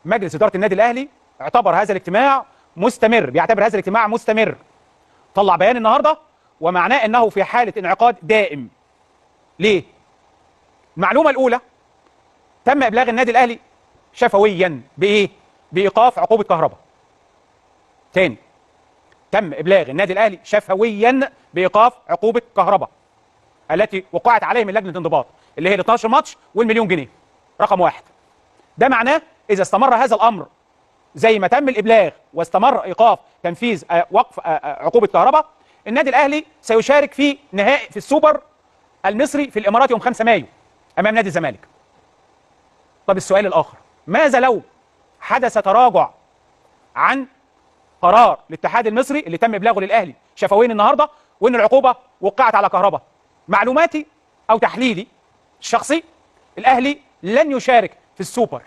مجلس اداره النادي الاهلي اعتبر هذا الاجتماع مستمر، بيعتبر هذا الاجتماع مستمر. طلع بيان النهارده ومعناه انه في حاله انعقاد دائم. ليه؟ المعلومه الاولى، تم ابلاغ النادي الاهلي شفويا بايه؟ بايقاف عقوبه كهرباء. تاني، تم ابلاغ النادي الاهلي شفويا بايقاف عقوبه كهرباء التي وقعت عليه من لجنه انضباط، اللي هي ال 12 ماتش والمليون جنيه. رقم واحد. ده معناه اذا استمر هذا الامر زي ما تم الابلاغ واستمر ايقاف تنفيذ وقف عقوبه كهرباء، النادي الاهلي سيشارك في نهائي في السوبر المصري في الامارات يوم 5 مايو امام نادي الزمالك. طب السؤال الاخر، ماذا لو حدث تراجع عن قرار الاتحاد المصري اللي تم ابلاغه للاهلي شفويا النهارده وان العقوبه وقعت على كهرباء؟ معلوماتي او تحليلي الشخصي، الاهلي لن يشارك في السوبر